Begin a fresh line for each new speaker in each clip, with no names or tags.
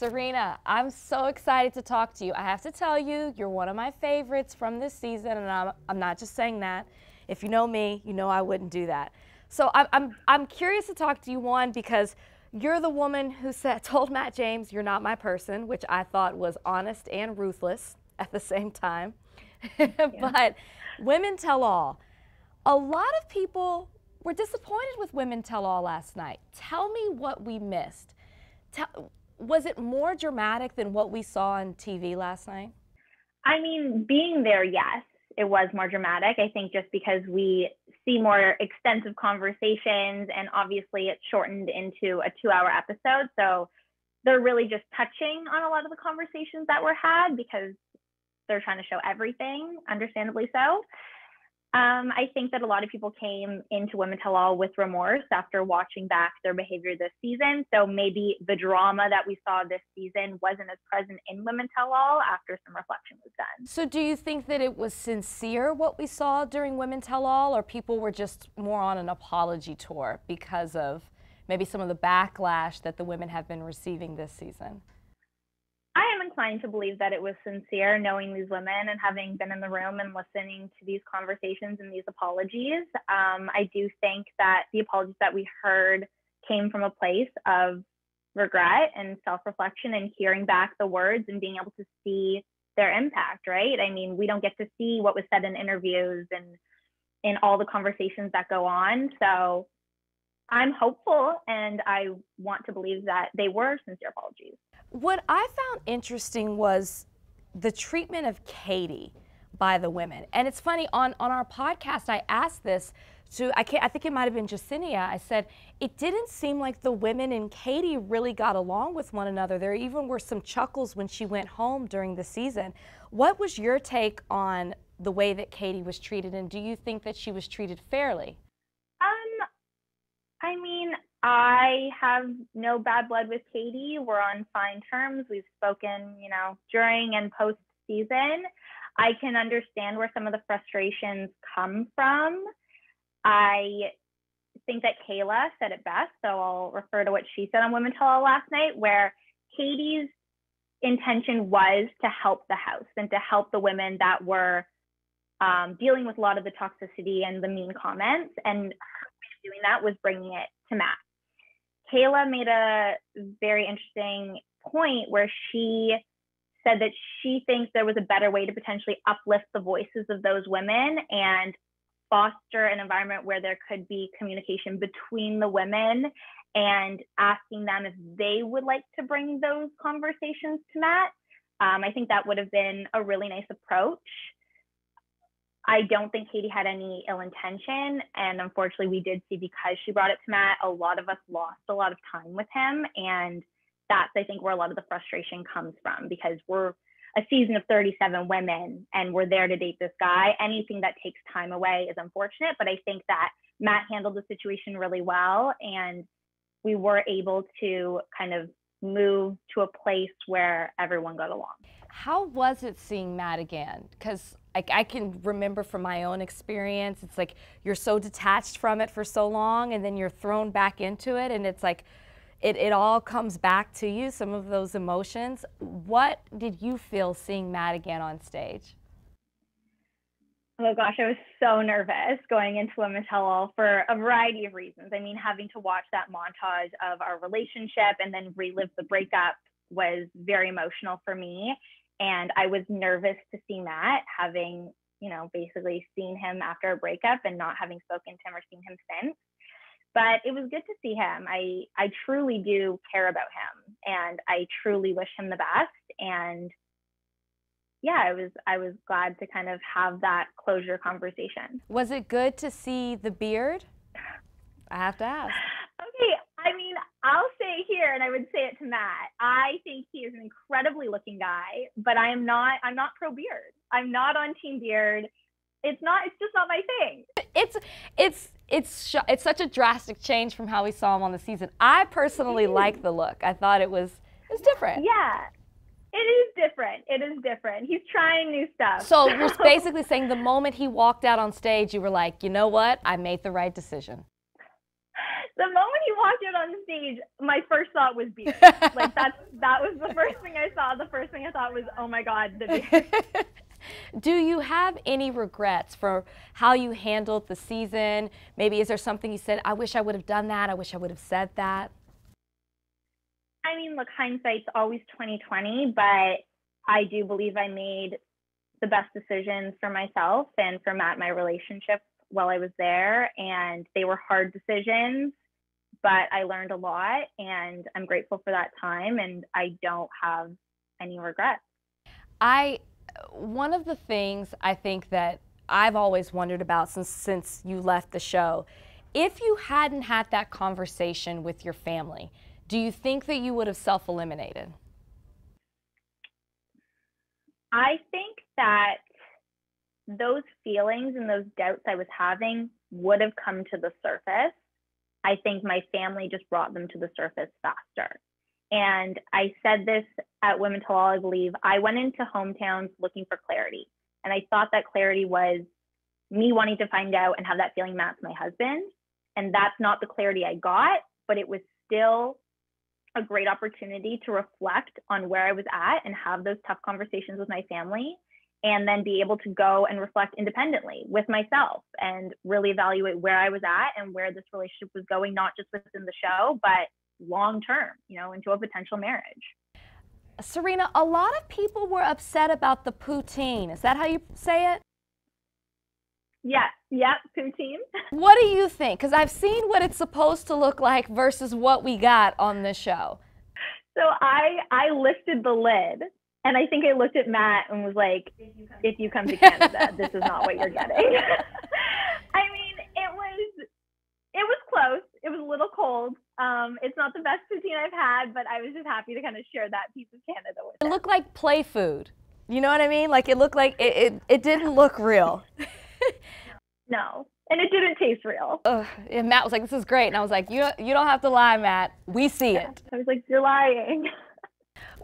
Serena, I'm so excited to talk to you. I have to tell you, you're one of my favorites from this season, and I'm not just saying that. If you know me, you know I wouldn't do that. So I'm curious to talk to you, one, because you're the woman who told Matt James you're not my person, which I thought was honest and ruthless at the same time. But Women Tell All. A lot of people were disappointed with Women Tell All last night. Tell me what we missed. Was it more dramatic than what we saw on TV last night?
I mean, being there, yes, it was more dramatic. I think just because we see more extensive conversations, and obviously it's shortened into a 2-hour episode. So they're really just touching on a lot of the conversations that were had because they're trying to show everything, understandably so. I think that a lot of people came into Women Tell All with remorse after watching back their behavior this season. So maybe the drama that we saw this season wasn't as present in Women Tell All after some reflection was done.
So do you think that it was sincere what we saw during Women Tell All, or people were just more on an apology tour because of maybe some of the backlash that the women have been receiving this season?
I am inclined to believe that it was sincere, knowing these women and having been in the room and listening to these conversations and these apologies. I do think that the apologies that we heard came from a place of regret and self-reflection and hearing back the words and being able to see their impact, right? I mean, we don't get to see what was said in interviews and in all the conversations that go on. So I'm hopeful, and I want to believe that they were sincere apologies.
What I found interesting was the treatment of Katie by the women. And it's funny, on our podcast, I asked this to, I think it might have been Jacinia. I said, it didn't seem like the women and Katie really got along with one another. There even were some chuckles when she went home during the season. What was your take on the way that Katie was treated, and do you think that she was treated fairly?
I mean, I have no bad blood with Katie. We're on fine terms. We've spoken, during and post season. I can understand where some of the frustrations come from. I think that Kayla said it best, so I'll refer to what she said on Women Tell All last night, where Katie's intention was to help the house and to help the women that were dealing with a lot of the toxicity and the mean comments, and doing that was bringing it to Matt. Kayla made a very interesting point where she said that she thinks there was a better way to potentially uplift the voices of those women and foster an environment where there could be communication between the women, and asking them if they would like to bring those conversations to Matt. I think that would have been a really nice approach. I don't think Katie had any ill intention, and unfortunately we did see, because she brought it to Matt, a lot of us lost a lot of time with him, and that's, I think, where a lot of the frustration comes from, because we're a season of 37 women and we're there to date this guy. Anything that takes time away is unfortunate, but I think that Matt handled the situation really well, and we were able to kind of move to a place where everyone got along.
How was it seeing Matt again? Because I can remember from my own experience, it's like you're so detached from it for so long, and then you're thrown back into it, and it's like it all comes back to you, some of those emotions. What did you feel seeing Matt again on stage?
Oh gosh, I was so nervous going into Women Tell All for a variety of reasons. I mean, having to watch that montage of our relationship and then relive the breakup was very emotional for me. And I was nervous to see Matt, having, basically seen him after a breakup and not having spoken to him or seen him since. But it was good to see him. I truly do care about him, and I truly wish him the best. And yeah, I was glad to kind of have that closure conversation.
Was it good to see the beard? I have to ask.
Okay, I mean, I'll say here, and I would say it to Matt, I think he is an incredibly looking guy, but I'm not pro beard. I'm not on team beard. It's just not my thing. It's
such a drastic change from how we saw him on the season. I personally like the look. I thought it was different.
Yeah. It is different. It is different. He's trying new stuff.
So you're basically saying the moment he walked out on stage, you were like, you know what? I made the right decision.
The moment he walked out on stage, my first thought was beer. Like that was the first thing I saw. The first thing I thought was, oh my God, the beer.
Do you have any regrets for how you handled the season? Maybe is there something you said, I wish I would have done that, I wish I would have said that?
I mean, look, hindsight's always 20/20, but I do believe I made the best decisions for myself and for Matt, my relationship while I was there. And they were hard decisions, but I learned a lot and I'm grateful for that time. And I don't have any regrets.
One of the things I think that I've always wondered about since you left the show, if you hadn't had that conversation with your family, do you think that you would have self-eliminated?
I think that those feelings and those doubts I was having would have come to the surface. I think my family just brought them to the surface faster. And I said this at Women Tell All, I believe. I went into hometowns looking for clarity. And I thought that clarity was me wanting to find out and have that feeling Matt's my husband. And that's not the clarity I got, but it was still a great opportunity to reflect on where I was at and have those tough conversations with my family, and then be able to go and reflect independently with myself and really evaluate where I was at and where this relationship was going, not just within the show, but long term, into a potential marriage.
Serena, a lot of people were upset about the poutine. Is that how you say it?
Yeah, poutine.
What do you think? Because I've seen what it's supposed to look like versus what we got on this show.
So I lifted the lid, and I think I looked at Matt and was like, if you come to Canada, this is not what you're getting. I mean, it was close. It was a little cold. It's not the best poutine I've had, but I was just happy to kind of share that piece of Canada with
it. It looked like play food. You know what I mean? Like it looked like it didn't look real.
No, and it didn't taste real.
And Matt was like, this is great. And I was like, you don't have to lie, Matt. We see it.
I was like, you're lying.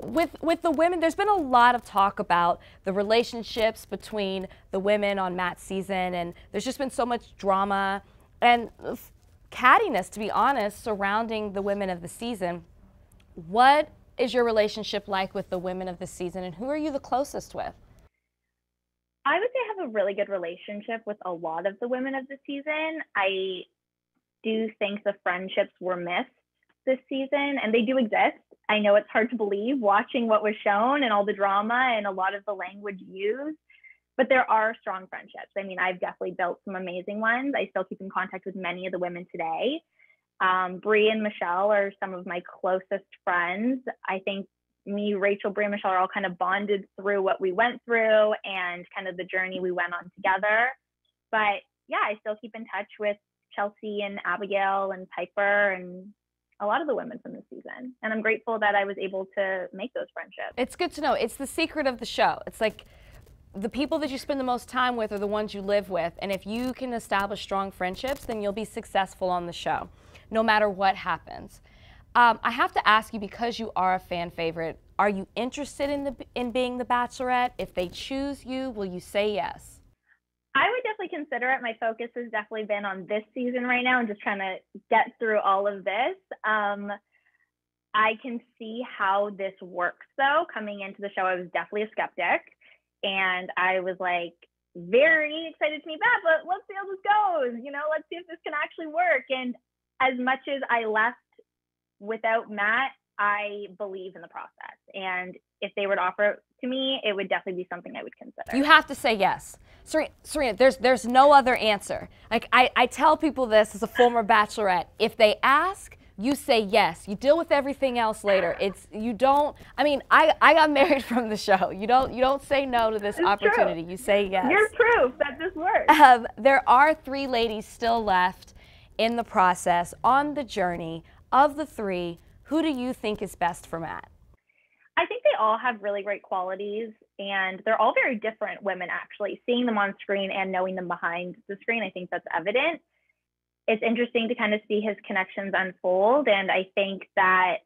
With the women, there's been a lot of talk about the relationships between the women on Matt's season, and there's just been so much drama and cattiness, to be honest, surrounding the women of the season. What is your relationship like with the women of the season, and who are you the closest with?
I would say I have a really good relationship with a lot of the women of the season. I do think the friendships were missed this season, and they do exist. I know it's hard to believe watching what was shown and all the drama and a lot of the language used, but there are strong friendships. I mean, I've definitely built some amazing ones. I still keep in contact with many of the women today. Bree and Michelle are some of my closest friends. I think me, Rachel, Bree, and Michelle are all kind of bonded through what we went through and kind of the journey we went on together. But yeah, I still keep in touch with Chelsea and Abigail and Piper and a lot of the women from this season. And I'm grateful that I was able to make those friendships.
It's good to know. It's the secret of the show. It's like the people that you spend the most time with are the ones you live with. And if you can establish strong friendships, then you'll be successful on the show, no matter what happens. I have to ask you, because you are a fan favorite, are you interested in being the Bachelorette? If they choose you, will you say yes?
I would definitely consider it. My focus has definitely been on this season right now and just trying to get through all of this. I can see how this works, though. Coming into the show, I was definitely a skeptic. And I was like very excited to meet Matt, but let's see how this goes. Let's see if this can actually work. And as much as I left without Matt, I believe in the process. And if they were to offer it to me, it would definitely be something I would consider.
You have to say yes. Serena, there's no other answer. Like I tell people this as a former Bachelorette. If they ask, you say yes. You deal with everything else later. I got married from the show. You don't say no to this opportunity.
True.
You say yes.
You're proof that this works.
There are 3 ladies still left in the process, on the journey. Of the 3, who do you think is best for Matt?
I think they all have really great qualities, and they're all very different women, actually. Seeing them on screen and knowing them behind the screen, I think that's evident. It's interesting to kind of see his connections unfold, and I think that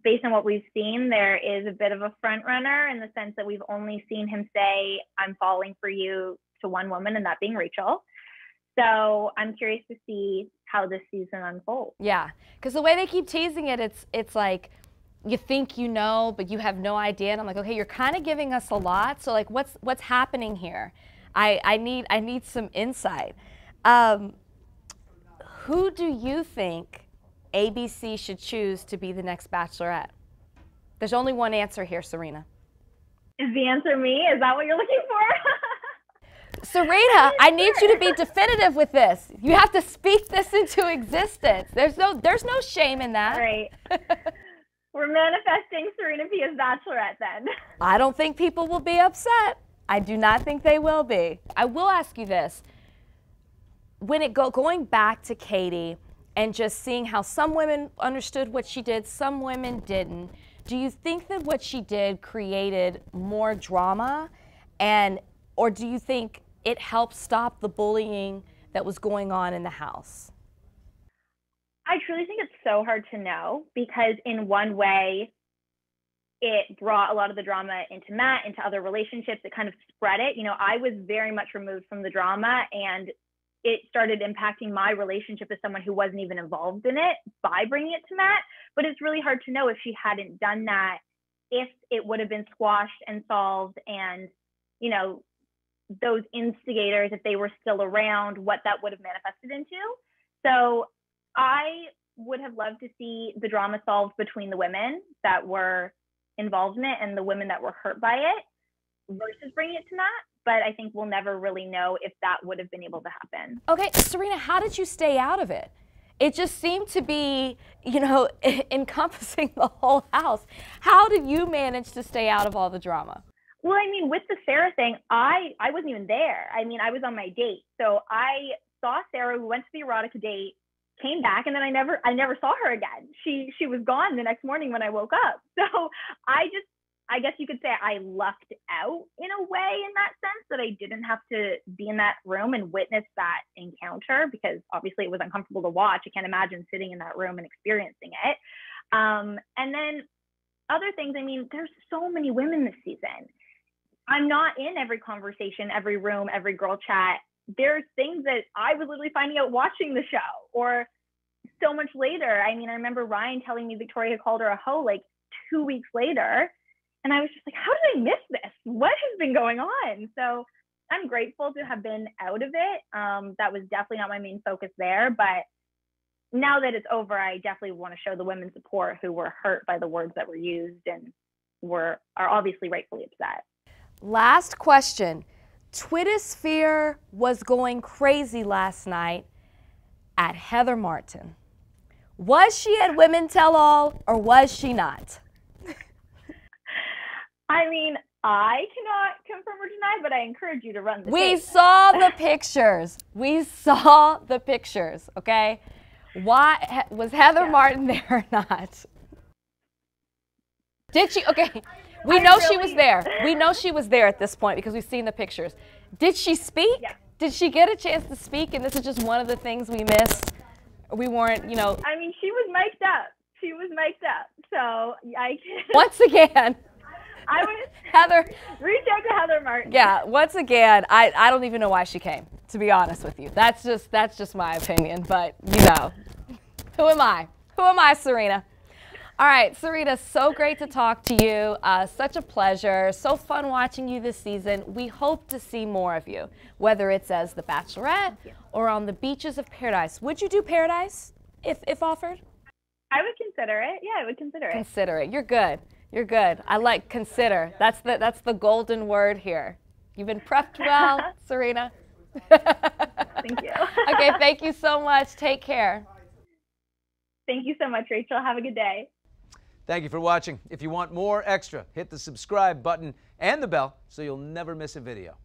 based on what we've seen, there is a bit of a front runner in the sense that we've only seen him say, I'm falling for you, to one woman, and that being Rachel. So I'm curious to see how this season unfolds.
Yeah, because the way they keep teasing it, it's like you think you know, but you have no idea. And I'm like, okay, you're kind of giving us a lot. So like, what's happening here? I need some insight. Who do you think ABC should choose to be the next Bachelorette? There's only one answer here, Serena.
Is the answer me? Is that what you're looking for?
Serena, I need you to be definitive with this. You have to speak this into existence. There's no shame in that.
All right. We're manifesting Serena P as Bachelorette then.
I don't think people will be upset. I do not think they will be. I will ask you this. When going back to Katie and just seeing how some women understood what she did, some women didn't, do you think that what she did created more drama, or do you think it helped stop the bullying that was going on in the house?
I truly think it's so hard to know, because in one way, it brought a lot of the drama into Matt, into other relationships. It kind of spread it. You know, I was very much removed from the drama, and it started impacting my relationship as someone who wasn't even involved in it by bringing it to Matt. But it's really hard to know, if she hadn't done that, if it would have been squashed and solved, and, you know, those instigators, if they were still around, what that would have manifested into. So I would have loved to see the drama solved between the women that were involved in it and the women that were hurt by it, versus bringing it to Matt. But I think we'll never really know if that would have been able to happen.
Okay, Serena, how did you stay out of it? It just seemed to be, you know, encompassing the whole house. How did you manage to stay out of all the drama?
Well, I mean, with the Sarah thing, I wasn't even there. I mean, I was on my date. So I saw Sarah, who went to the erotica date, came back, and then I never saw her again. She was gone the next morning when I woke up. So I guess you could say I lucked out in a way, in that sense, that I didn't have to be in that room and witness that encounter, because obviously it was uncomfortable to watch. I can't imagine sitting in that room and experiencing it. And then other things, I mean, there's so many women this season. I'm not in every conversation, every room, every girl chat. There's things that I was literally finding out watching the show, or so much later. I mean, I remember Ryan telling me Victoria had called her a hoe like 2 weeks later. And I was just like, how did I miss this? What has been going on? So I'm grateful to have been out of it. That was definitely not my main focus there. But now that it's over, I definitely want to show the women support who were hurt by the words that were used and are obviously rightfully upset.
Last question. Twittersphere was going crazy last night at Heather Martin. Was she at Women Tell All, or was she not?
I mean, I cannot confirm or deny, but I encourage you to run the tape.
We saw the pictures. We saw the pictures, okay? Why was Heather Martin there or not? Did she? Okay, we know she was there. We know she was there at this point because we've seen the pictures. Did she speak?
Yeah.
Did she get a chance to speak? And this is just one of the things we missed. We weren't, you know.
I mean, she was mic'd up. She was mic'd up. So I can.
Once again.
I would
Heather.
Reach out to Heather Martin.
Yeah, once again, I don't even know why she came, to be honest with you. That's just my opinion, but you know. Who am I? Who am I, Serena? All right, Serena, so great to talk to you. Such a pleasure. So fun watching you this season. We hope to see more of you, whether it's as the Bachelorette or on the beaches of Paradise. Would you do Paradise if offered?
I would consider it. Yeah, I would consider it.
Consider it. You're good. You're good. I like consider. That's the golden word here. You've been prepped well, Serena.
Thank you.
Okay, thank you so much. Take care.
Thank you so much, Rachel. Have a good day.
Thank you for watching. If you want more extra, hit the subscribe button and the bell so you'll never miss a video.